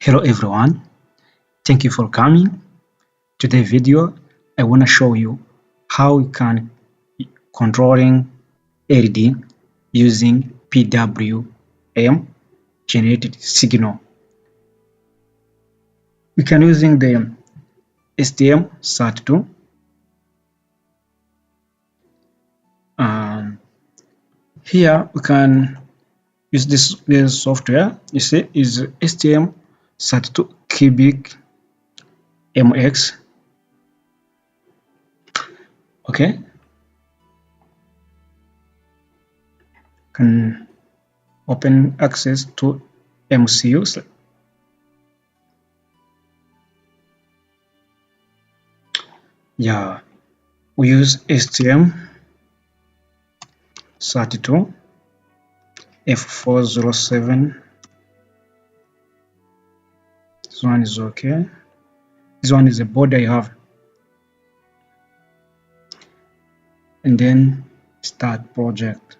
Hello everyone, thank you for coming. Today's video I want to show you how you can controlling LED using PWM generated signal. We can using the STM32. Here we can use this software. You see, is STM32CubeMX. Okay, can open access to MCUs. Yeah, we use STM32F407. This one is okay. This one is the board I have. And then start project.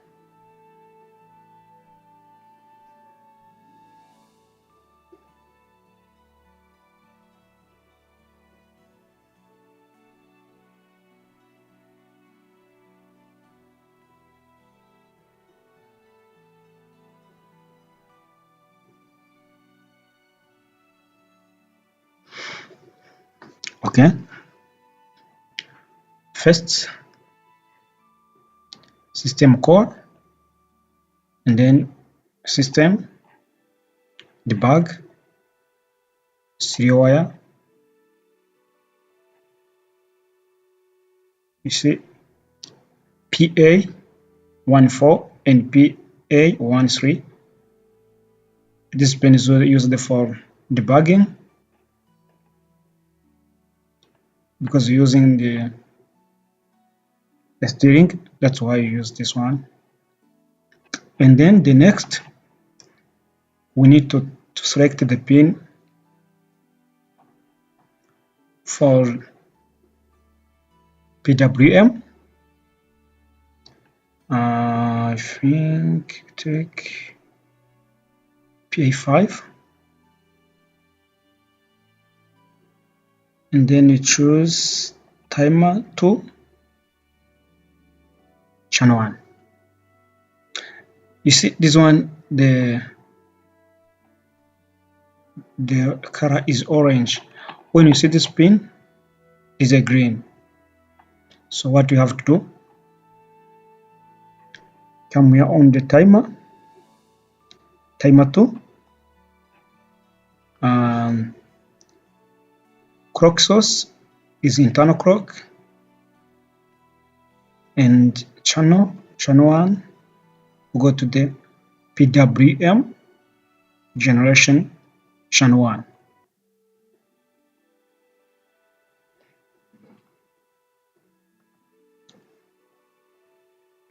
Okay, first system code, and then system debug, serial wire. You see PA14 and PA13. This pin is used for debugging because using the steering, that's why I use this one. And then the next, we need to select the pin for PWM. I think take PA5, and then you choose timer 2, channel 1. You see this one, the color is orange. When you see this pin is a green. So what you have to do, come here on the timer 2, clock source is internal clock, and channel 1, go to the PWM generation channel 1.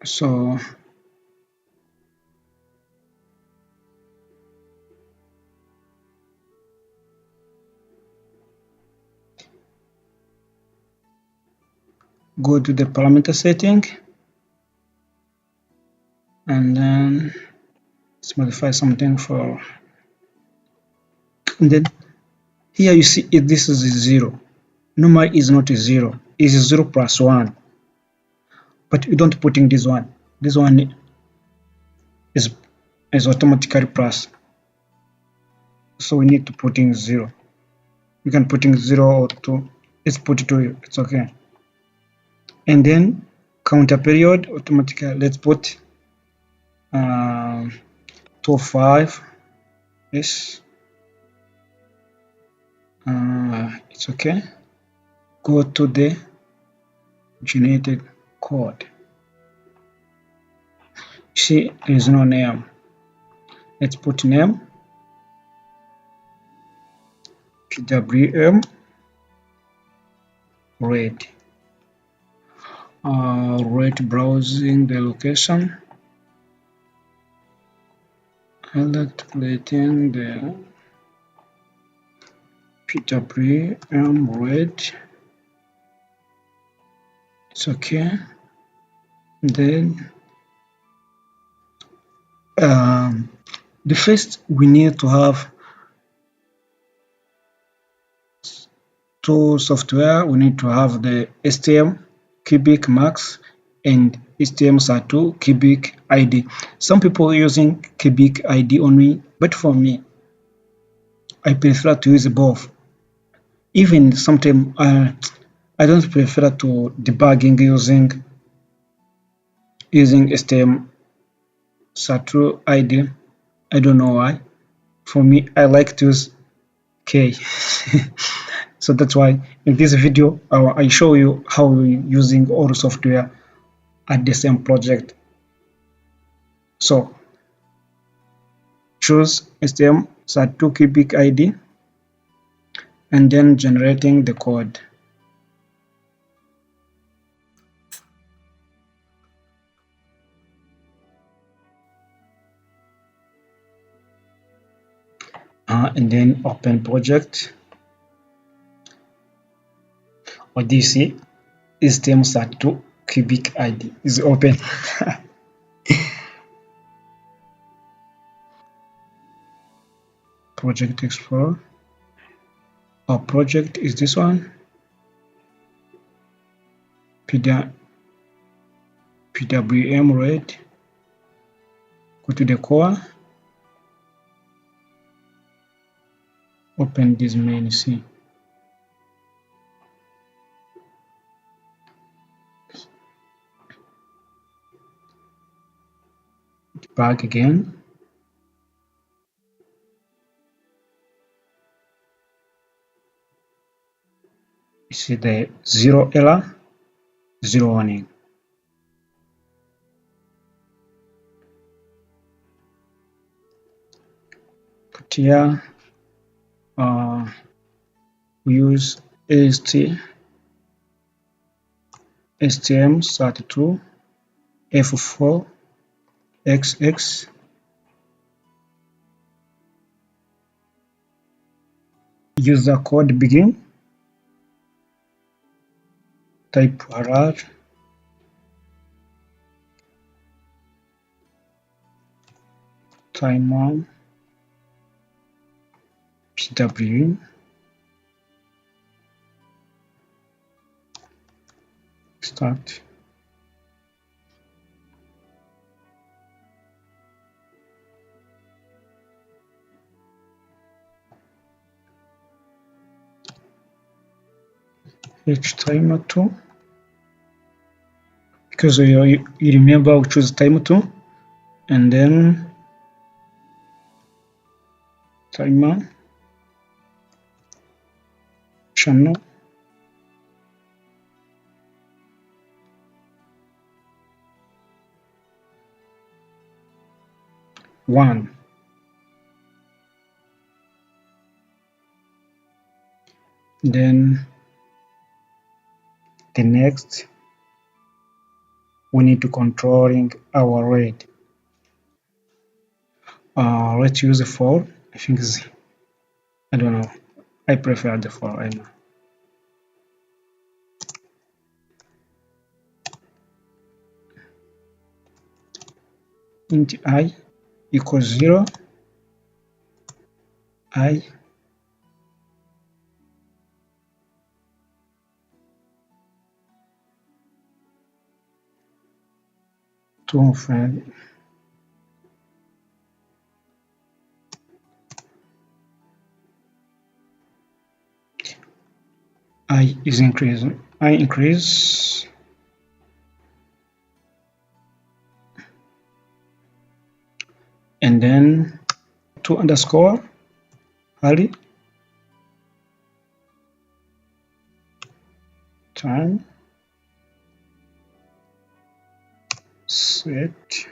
So go to the parameter setting, and then let's modify something for, and then here you see if this is 0. Normally is not a 0, is 0 plus 1, but we don't put in this one. This one is automatically plus, so we need to put in 0. You can put in 0 or 2. Let's put 2, it's okay. And then counter period automatically, let's put 2.5. Yes, it's okay. Go to the generated code. See, there is no name. Let's put name PWM red. Browsing the location, calculating the PWM red. It's okay. Then the first we need to have to software, we need to have the STM32CubeMX and STM32CubeIDE. Some people are using CubeIDE only, but for me, I prefer to use both. Even sometimes I don't prefer to debugging using STM32IDE. I don't know why. For me, I like to use Keil. So that's why in this video I show you how we're using all software at the same project. So choose STM32CubeIDE and then generating the code. And then open project. What do you see? STM32CubeIDE is open. Project Explorer. Our project is this one. PWM red. Go to the core. Open this main scene. Back again. You see the 0 error, 0 warning. But here we use STM32F407ZGT6. User code begin. Type error. Timer. PWM. Start. Timer 2, because you remember we choose timer 2, and then timer channel 1. Then the next we need to controlling our rate. Let's use 4. I think I don't know. I prefer the 4. I know. Int I equals 0. I to find I is increasing. I increase and then 2 underscore early time set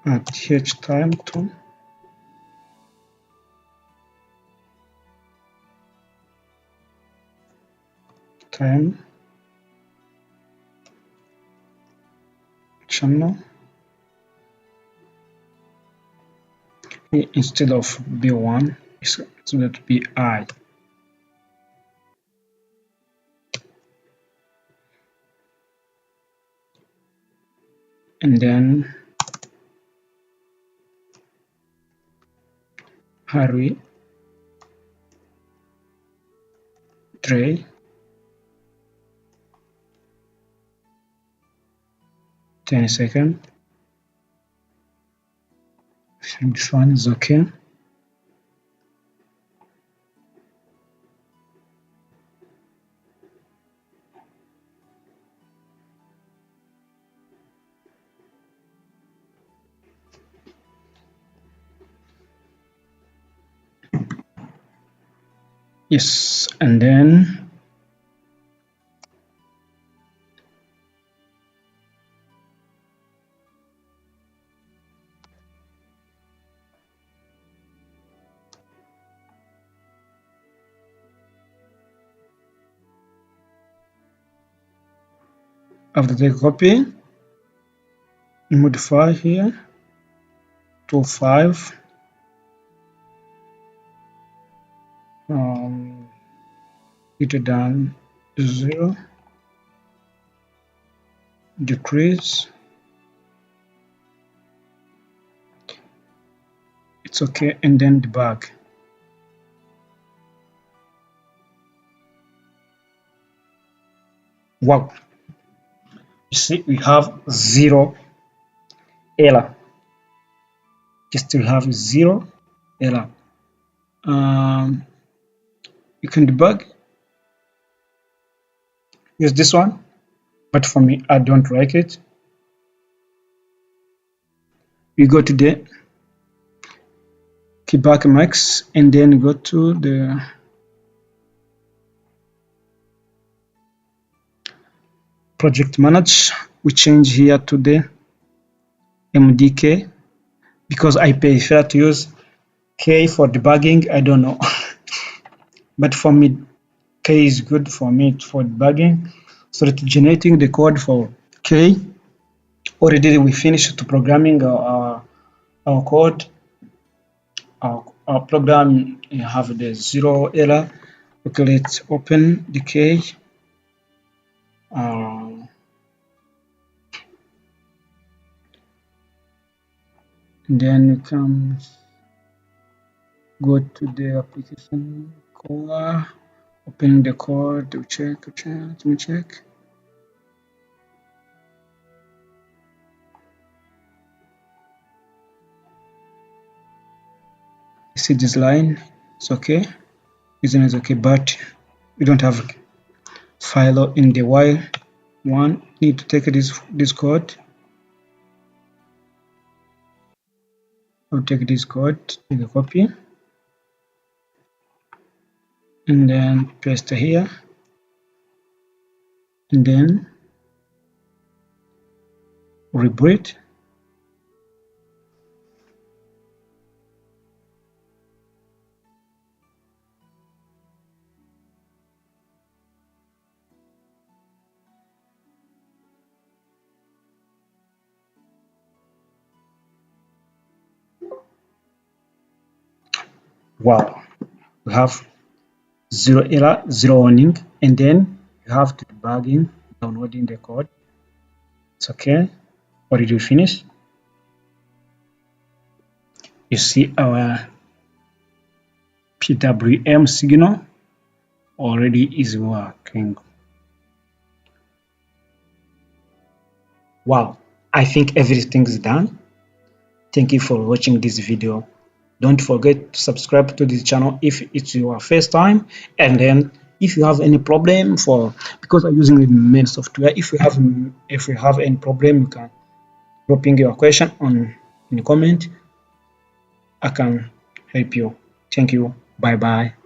at h time to time channel. Instead of B1 it's going to be I. and then hurry tray 10 seconds. This one is okay. Yes, and then after the copy, modify here to 5. Greater than 0, decrease. It's okay, and then debug. Wow, you see we have 0 error. Just to have 0 error. You can debug. Use this one, but for me, I don't like it. We go to the KubeMX and then go to the project manage. We change here to the MDK because I prefer to use K for debugging. I don't know, but for me, K is good for me for debugging. So that generating the code for K. Already we finished to programming our code. Our program have the 0 error. Okay, let's open the K. Then you can go to the application core, open the code to check. Let me check. See this line? It's okay. Isn't it okay? But we don't have file in the while one. Need to take this code. I'll take this code, take a copy, and then paste here, and then reboot. Wow, we have 0 error, 0 warning, and then you have to debugging, downloading the code. It's okay. What did you finish? You see our PWM signal already is working. Wow, I think everything is done. Thank you for watching this video. Don't forget to subscribe to this channel if it's your first time, and then if you have any problem because I'm using the main software, if you have any problem, you can drop in your question in the comment. I can help you. Thank you. Bye bye.